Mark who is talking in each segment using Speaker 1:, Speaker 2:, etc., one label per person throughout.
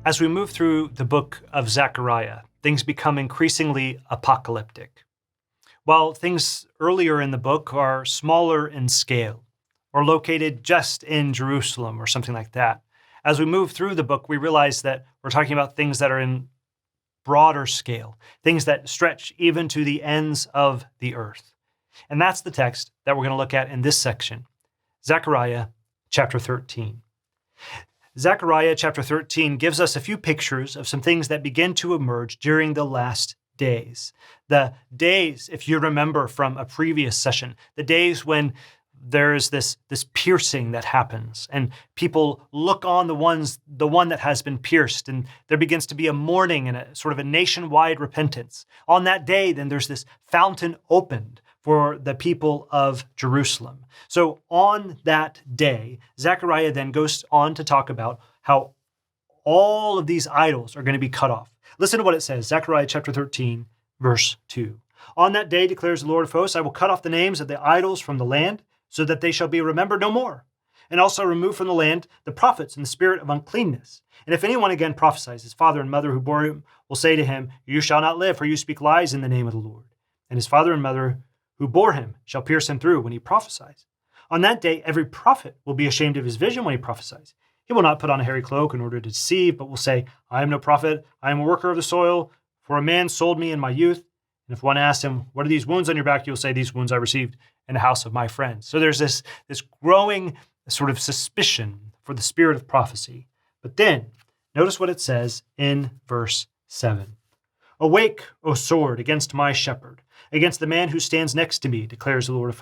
Speaker 1: As we move through the book of Zechariah, things become increasingly apocalyptic. While things earlier in the book are smaller in scale, or located just in Jerusalem or something like that, as we move through the book, we realize that we're talking about things that are in broader scale, things that stretch even to the ends of the earth. And that's the text that we're going to look at in this section, Zechariah chapter 13. Zechariah chapter 13 gives us a few pictures of some things that begin to emerge during the last days. The days, if you remember from a previous session, the days when there's this piercing that happens and people look on the one that has been pierced, and there begins to be a mourning and a sort of a nationwide repentance. On that day, then there's this fountain opened for the people of Jerusalem. So on that day, Zechariah then goes on to talk about how all of these idols are going to be cut off. Listen to what it says, Zechariah chapter 13, verse 2. On that day, declares the Lord of hosts, I will cut off the names of the idols from the land, so that they shall be remembered no more. And also remove from the land the prophets and the spirit of uncleanness. And if anyone again prophesies, his father and mother who bore him will say to him, you shall not live, for you speak lies in the name of the Lord. And his father and mother who bore him shall pierce him through when he prophesies. On that day, every prophet will be ashamed of his vision when he prophesies. He will not put on a hairy cloak in order to deceive, but will say, I am no prophet, I am a worker of the soil, for a man sold me in my youth. And if one asks him, what are these wounds on your back? He will say, these wounds I received in the house of my friends. So there's this growing sort of suspicion for the spirit of prophecy. But then, notice what it says in verse 7. Awake, O sword, against my shepherd, against the man who stands next to me, declares the Lord of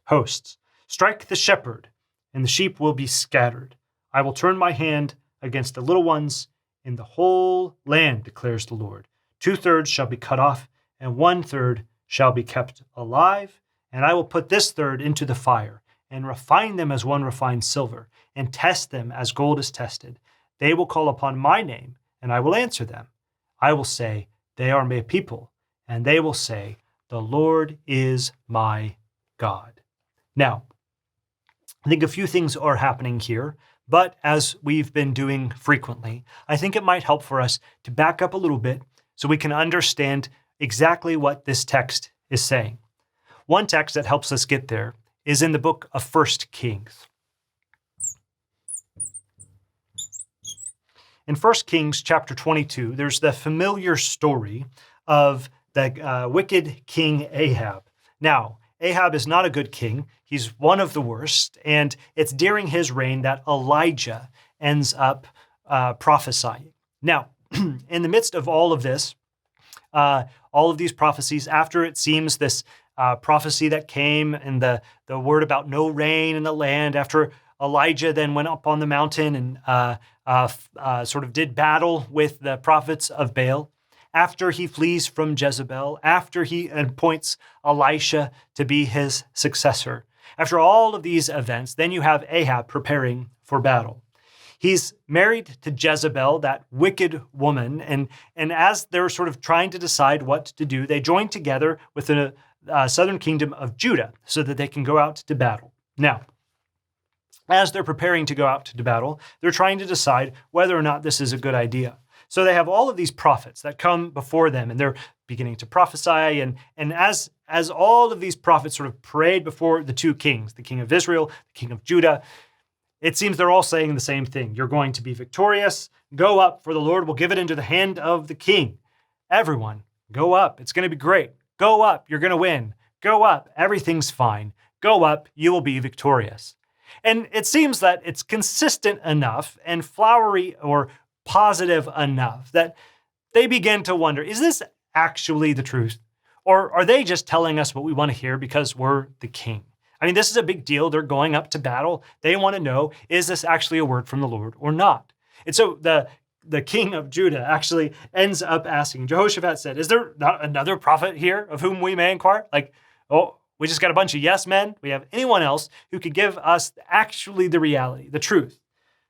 Speaker 1: hosts. Strike the shepherd, and the sheep will be scattered. I will turn my hand against the little ones in the whole land, declares the Lord. 2/3 shall be cut off, and 1/3 shall be kept alive. And I will put this third into the fire, and refine them as one refines silver, and test them as gold is tested. They will call upon my name, and I will answer them. I will say, they are my people, and they will say, the Lord is my God. Now, I think a few things are happening here, but as we've been doing frequently, I think it might help for us to back up a little bit so we can understand exactly what this text is saying. One text that helps us get there is in the book of 1 Kings. In 1 Kings chapter 22, there's the familiar story of the wicked king Ahab. Now, Ahab is not a good king. He's one of the worst, and it's during his reign that Elijah ends up prophesying. Now, in the midst of all of this, all of these prophecies, after it seems this prophecy that came and the word about no rain in the land, after Elijah then went up on the mountain and sort of did battle with the prophets of Baal, after he flees from Jezebel, after he appoints Elisha to be his successor, after all of these events, then you have Ahab preparing for battle. He's married to Jezebel, that wicked woman, and as they're sort of trying to decide what to do, they join together with the southern kingdom of Judah so that they can go out to battle. Now, as they're preparing to go out to battle, they're trying to decide whether or not this is a good idea. So they have all of these prophets that come before them, and they're beginning to prophesy. And as all of these prophets sort of parade before the two kings, the king of Israel, the king of Judah, it seems they're all saying the same thing. You're going to be victorious. Go up, for the Lord will give it into the hand of the king. Everyone, go up. It's going to be great. Go up. You're going to win. Go up. Everything's fine. Go up. You will be victorious. And it seems that it's consistent enough and flowery or positive enough that they begin to wonder, is this actually the truth? Or are they just telling us what we want to hear because we're the king? I mean, this is a big deal. They're going up to battle. They want to know, is this actually a word from the Lord or not? And so the king of Judah actually ends up asking, Jehoshaphat said, is there not another prophet here of whom we may inquire? Like, oh, we just got a bunch of yes men. We have anyone else who could give us actually the reality, the truth?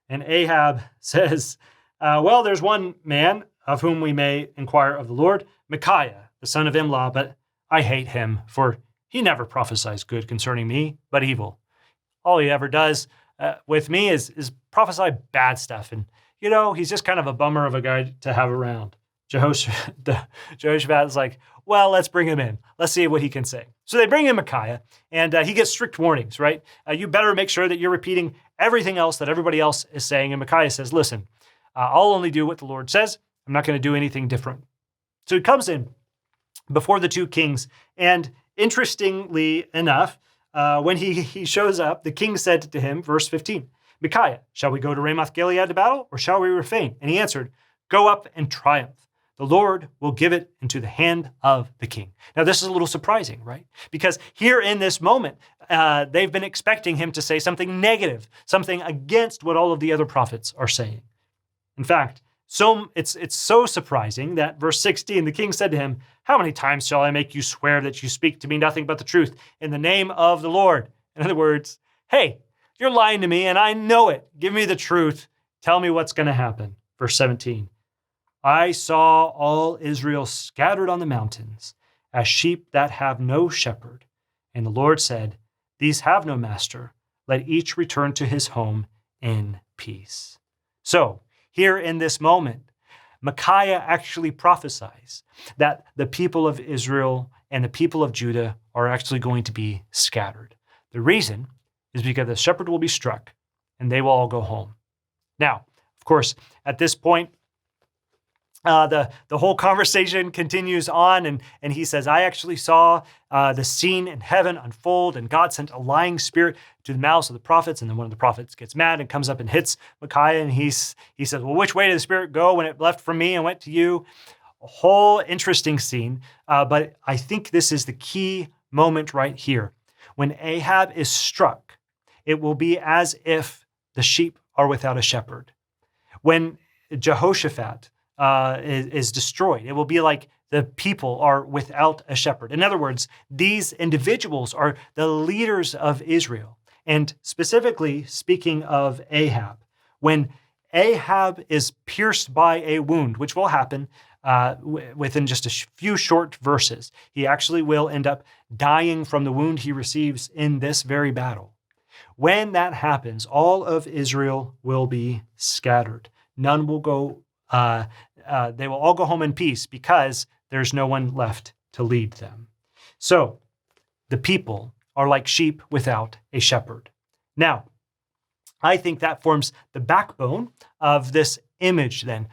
Speaker 1: And Ahab says, well, there's one man of whom we may inquire of the Lord, Micaiah, the son of Imlah, but I hate him, for he never prophesies good concerning me, but evil. All he ever does with me is prophesy bad stuff. And he's just kind of a bummer of a guy to have around. Jehoshaphat is like, well, let's bring him in. Let's see what he can say. So they bring in Micaiah, and he gets strict warnings, right? You better make sure that you're repeating everything else that everybody else is saying. And Micaiah says, listen, I'll only do what the Lord says. I'm not going to do anything different. So he comes in before the two kings, and interestingly enough, when he shows up, the king said to him, verse 15, Micaiah, shall we go to Ramoth Gilead to battle, or shall we refrain? And he answered, go up and triumph. The Lord will give it into the hand of the king. Now, this is a little surprising, right? Because here in this moment, they've been expecting him to say something negative, something against what all of the other prophets are saying. In fact, it's so surprising that verse 16, the king said to him, how many times shall I make you swear that you speak to me nothing but the truth in the name of the Lord? In other words, hey, you're lying to me and I know it. Give me the truth. Tell me what's going to happen. Verse 17. I saw all Israel scattered on the mountains, as sheep that have no shepherd. And the Lord said, these have no master. Let each return to his home in peace. So, here in this moment, Micaiah actually prophesies that the people of Israel and the people of Judah are actually going to be scattered. The reason is because the shepherd will be struck and they will all go home. Now, of course, at this point, the whole conversation continues on, and he says, I actually saw the scene in heaven unfold, and God sent a lying spirit to the mouths of the prophets, and then one of the prophets gets mad and comes up and hits Micaiah, and he says, well, which way did the spirit go when it left from me and went to you? A whole interesting scene, but I think this is the key moment right here. When Ahab is struck, it will be as if the sheep are without a shepherd. When Jehoshaphat is destroyed, it will be like the people are without a shepherd. In other words, these individuals are the leaders of Israel. And specifically speaking of Ahab, when Ahab is pierced by a wound, which will happen within just a few short verses, he actually will end up dying from the wound he receives in this very battle. When that happens, all of Israel will be scattered. None will go they will all go home in peace because there's no one left to lead them. So the people are like sheep without a shepherd. Now, I think that forms the backbone of this image then.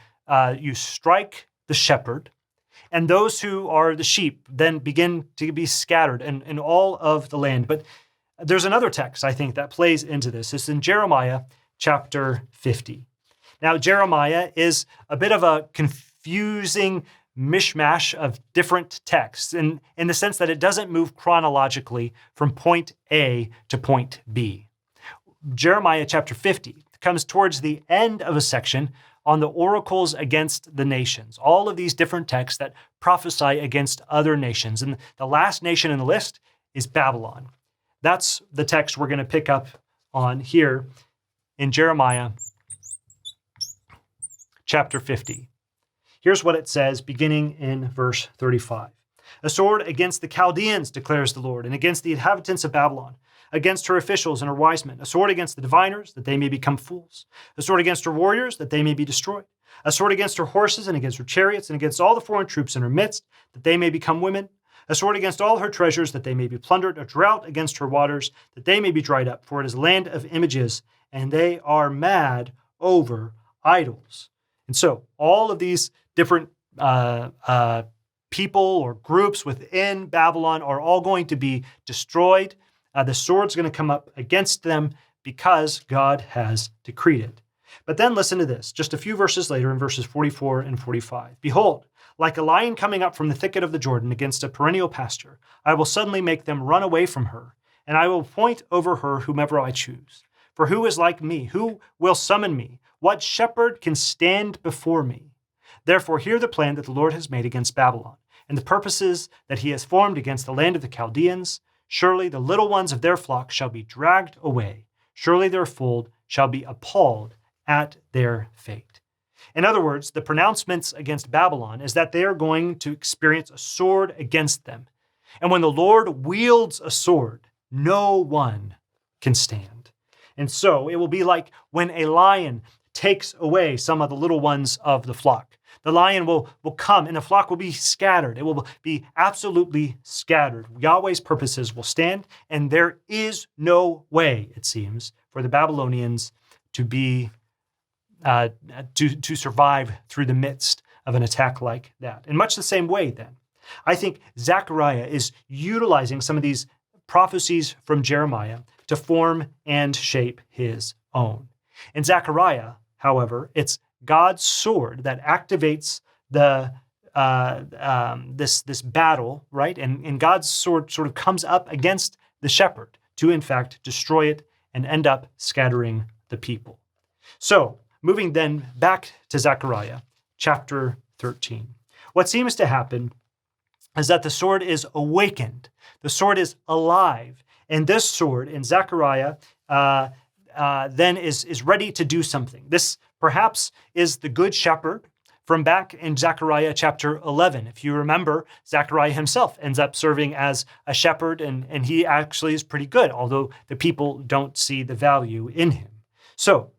Speaker 1: You strike the shepherd, and those who are the sheep then begin to be scattered in all of the land. But there's another text, I think, that plays into this. It's in Jeremiah chapter 50. Now, Jeremiah is a bit of a confusing mishmash of different texts in the sense that it doesn't move chronologically from point A to point B. Jeremiah chapter 50 comes towards the end of a section on the oracles against the nations, all of these different texts that prophesy against other nations. And the last nation in the list is Babylon. That's the text we're going to pick up on here in Jeremiah chapter 50. Here's what it says, beginning in verse 35. A sword against the Chaldeans, declares the Lord, and against the inhabitants of Babylon, against her officials and her wise men, a sword against the diviners, that they may become fools, a sword against her warriors, that they may be destroyed, a sword against her horses and against her chariots, and against all the foreign troops in her midst, that they may become women, a sword against all her treasures, that they may be plundered, a drought against her waters, that they may be dried up, for it is a land of images, and they are mad over idols. And so all of these different people or groups within Babylon are all going to be destroyed. The sword's going to come up against them because God has decreed it. But then listen to this, just a few verses later in verses 44 and 45. Behold, like a lion coming up from the thicket of the Jordan against a perennial pasture, I will suddenly make them run away from her, and I will appoint over her whomever I choose. For who is like me? Who will summon me? What shepherd can stand before me? Therefore, hear the plan that the Lord has made against Babylon, and the purposes that he has formed against the land of the Chaldeans. Surely the little ones of their flock shall be dragged away. Surely their fold shall be appalled at their fate. In other words, the pronouncements against Babylon is that they are going to experience a sword against them. And when the Lord wields a sword, no one can stand. And so it will be like when a lion takes away some of the little ones of the flock. The lion will come and the flock will be scattered. It will be absolutely scattered. Yahweh's purposes will stand, and there is no way, it seems, for the Babylonians to be to survive through the midst of an attack like that. In much the same way, then, I think Zechariah is utilizing some of these prophecies from Jeremiah to form and shape his own. In Zechariah, however, it's God's sword that activates the this battle, right? And God's sword sort of comes up against the shepherd to, in fact, destroy it and end up scattering the people. So, moving then back to Zechariah chapter 13. What seems to happen is that the sword is awakened. The sword is alive. And this sword in Zechariah then is ready to do something. This perhaps is the good shepherd from back in Zechariah chapter 11. If you remember, Zechariah himself ends up serving as a shepherd, and he actually is pretty good, although the people don't see the value in him. So,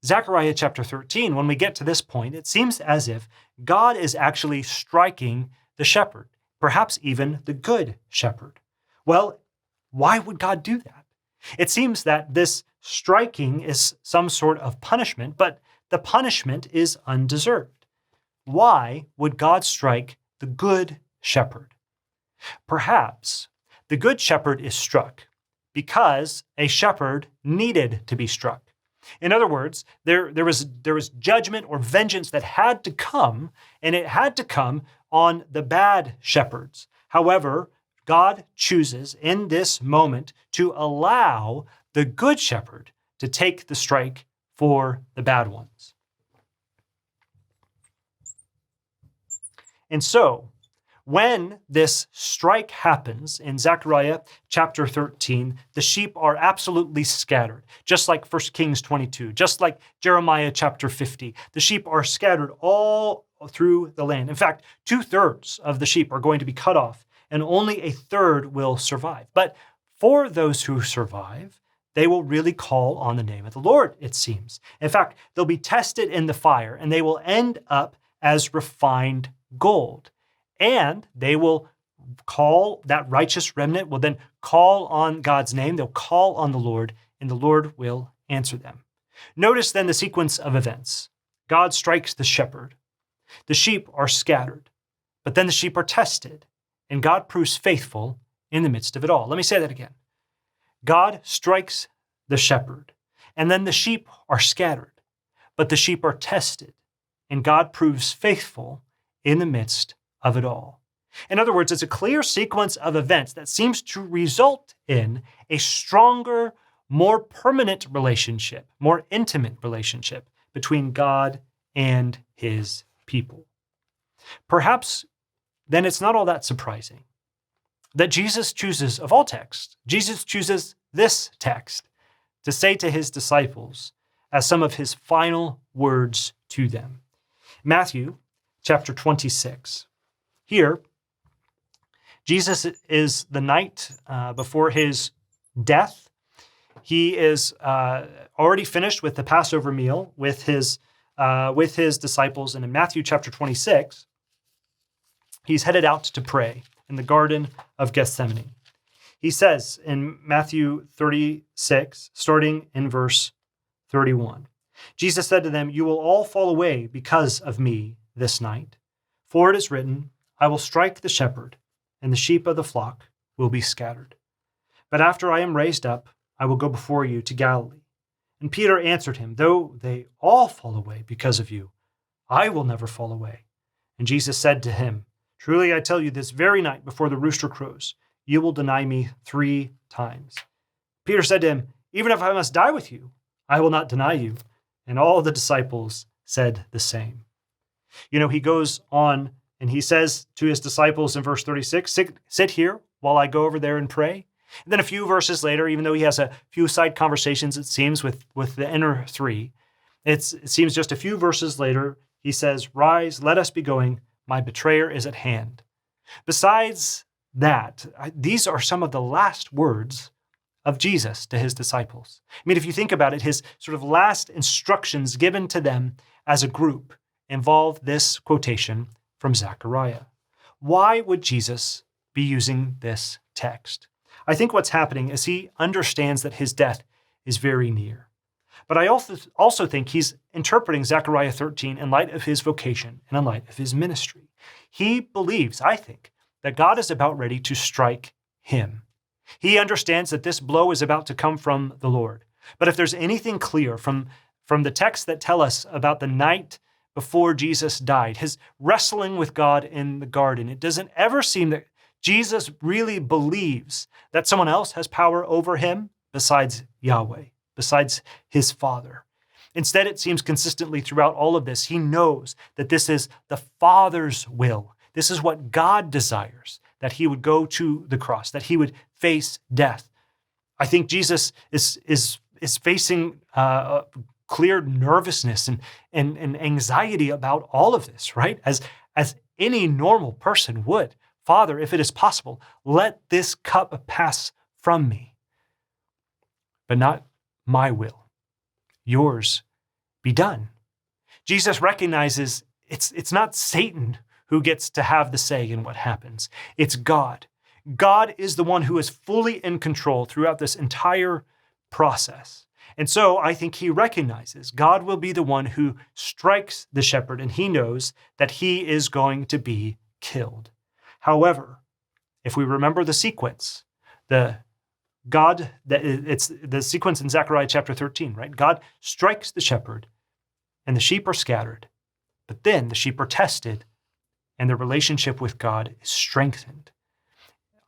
Speaker 1: Zechariah chapter 13, when we get to this point, it seems as if God is actually striking the shepherd, perhaps even the good shepherd. Well, why would God do that? It seems that this striking is some sort of punishment, but the punishment is undeserved. Why would God strike the good shepherd? Perhaps the good shepherd is struck because a shepherd needed to be struck. In other words, there was judgment or vengeance that had to come, and it had to come on the bad shepherds. However, God chooses in this moment to allow the good shepherd to take the strike for the bad ones. And so, when this strike happens in Zechariah chapter 13, the sheep are absolutely scattered, just like 1 Kings 22, just like Jeremiah chapter 50. The sheep are scattered all through the land. In fact, 2/3 of the sheep are going to be cut off, and only 1/3 will survive. But for those who survive, they will really call on the name of the Lord, it seems. In fact, they'll be tested in the fire, and they will end up as refined gold. And they will call, that righteous remnant will then call on God's name. They'll call on the Lord, and the Lord will answer them. Notice then the sequence of events. God strikes the shepherd. The sheep are scattered, but then the sheep are tested, and God proves faithful in the midst of it all. Let me say that again. God strikes the shepherd, and then the sheep are scattered, but the sheep are tested, and God proves faithful in the midst of it all. In other words, it's a clear sequence of events that seems to result in a stronger, more permanent relationship, more intimate relationship between God and his people. Perhaps then it's not all that surprising that Jesus chooses, of all texts, Jesus chooses this text to say to his disciples as some of his final words to them. Matthew chapter 26. Here, Jesus is the night before his death. He is already finished with the Passover meal with his disciples. And in Matthew chapter 26, he's headed out to pray in the Garden of Gethsemane. He says in Matthew 36, starting in verse 31, Jesus said to them, "You will all fall away because of me this night. For it is written, I will strike the shepherd, and the sheep of the flock will be scattered. But after I am raised up, I will go before you to Galilee." And Peter answered him, "Though they all fall away because of you, I will never fall away." And Jesus said to him, "Truly I tell you, this very night before the rooster crows, you will deny me 3 times. Peter said to him, "Even if I must die with you, I will not deny you." And all the disciples said the same. You know, he goes on and he says to his disciples in verse 36, sit here while I go over there and pray. And then a few verses later, even though he has a few side conversations, it seems, with the inner 3, it seems just a few verses later, he says, "Rise, let us be going. My betrayer is at hand." Besides that, these are some of the last words of Jesus to his disciples. I mean, if you think about it, his sort of last instructions given to them as a group involve this quotation from Zechariah. Why would Jesus be using this text? I think what's happening is he understands that his death is very near. But I also think he's interpreting Zechariah 13 in light of his vocation and in light of his ministry. He believes, I think, that God is about ready to strike him. He understands that this blow is about to come from the Lord. But if there's anything clear from the texts that tell us about the night before Jesus died, his wrestling with God in the garden, it doesn't ever seem that Jesus really believes that someone else has power over him besides Yahweh, besides his Father. Instead, it seems consistently throughout all of this, he knows that this is the Father's will. This is what God desires, that he would go to the cross, that he would face death. I think Jesus is facing clear nervousness and anxiety about all of this, right? As any normal person would. Father, if it is possible, let this cup pass from me. But not my will. Yours be done. Jesus recognizes it's not Satan who gets to have the say in what happens. It's God. God is the one who is fully in control throughout this entire process. And so I think he recognizes God will be the one who strikes the shepherd, and he knows that he is going to be killed. However, if we remember the sequence, it's the sequence in Zechariah chapter 13, right? God strikes the shepherd and the sheep are scattered, but then the sheep are tested and their relationship with God is strengthened.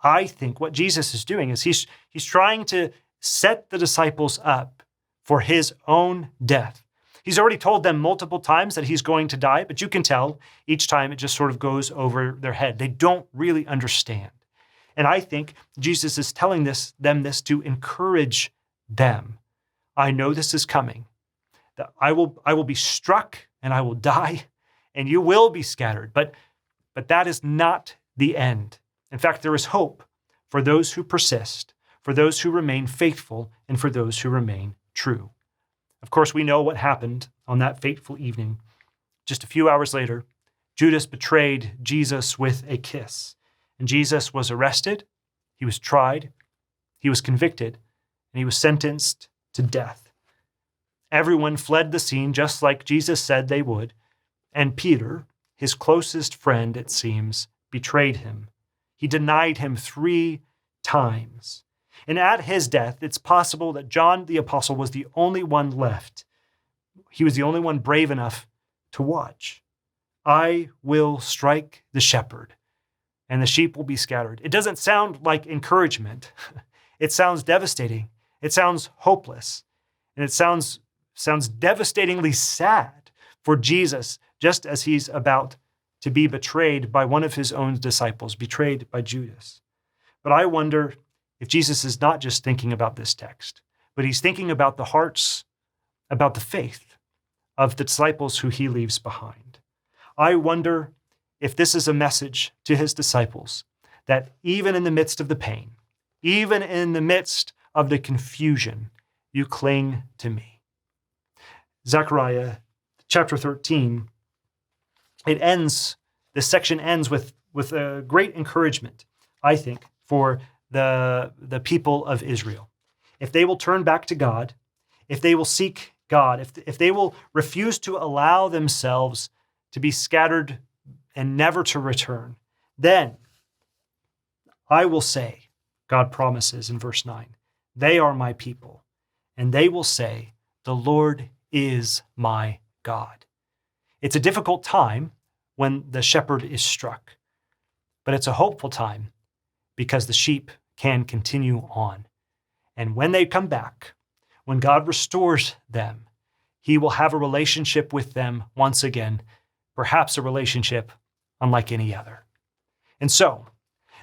Speaker 1: I think what Jesus is doing is he's trying to set the disciples up for his own death. He's already told them multiple times that he's going to die, but you can tell each time it just sort of goes over their head. They don't really understand. And I think Jesus is telling them this to encourage them. I know this is coming. That I will be struck and I will die and you will be scattered. But that is not the end. In fact, there is hope for those who persist, for those who remain faithful, and for those who remain true. Of course, we know what happened on that fateful evening. Just a few hours later, Judas betrayed Jesus with a kiss. And Jesus was arrested, he was tried, he was convicted, and he was sentenced to death. Everyone fled the scene just like Jesus said they would, and Peter, his closest friend, it seems, betrayed him. He denied him 3 times. And at his death, it's possible that John the Apostle was the only one left. He was the only one brave enough to watch. I will strike the shepherd, and the sheep will be scattered. It doesn't sound like encouragement. It sounds devastating. It sounds hopeless. And it sounds devastatingly sad for Jesus, just as he's about to be betrayed by one of his own disciples, betrayed by Judas. But I wonder if Jesus is not just thinking about this text, but he's thinking about the hearts, about the faith of the disciples who he leaves behind. I wonder if this is a message to his disciples that even in the midst of the pain, even in the midst of the confusion, you cling to me. Zechariah chapter 13, this section ends with a great encouragement, I think, for the people of Israel. If they will turn back to God, if they will seek God, if they will refuse to allow themselves to be scattered and never to return, then I will say, God promises in verse 9, they are my people, and they will say, the Lord is my God. It's a difficult time when the shepherd is struck, but it's a hopeful time because the sheep can continue on. And when they come back, when God restores them, he will have a relationship with them once again, perhaps a relationship unlike any other. And so,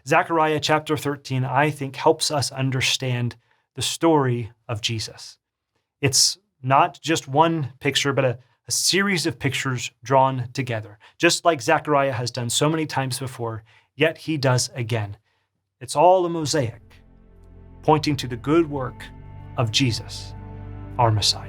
Speaker 1: Zechariah chapter 13, I think, helps us understand the story of Jesus. It's not just one picture, but a series of pictures drawn together, just like Zechariah has done so many times before, yet he does again. It's all a mosaic, pointing to the good work of Jesus, our Messiah.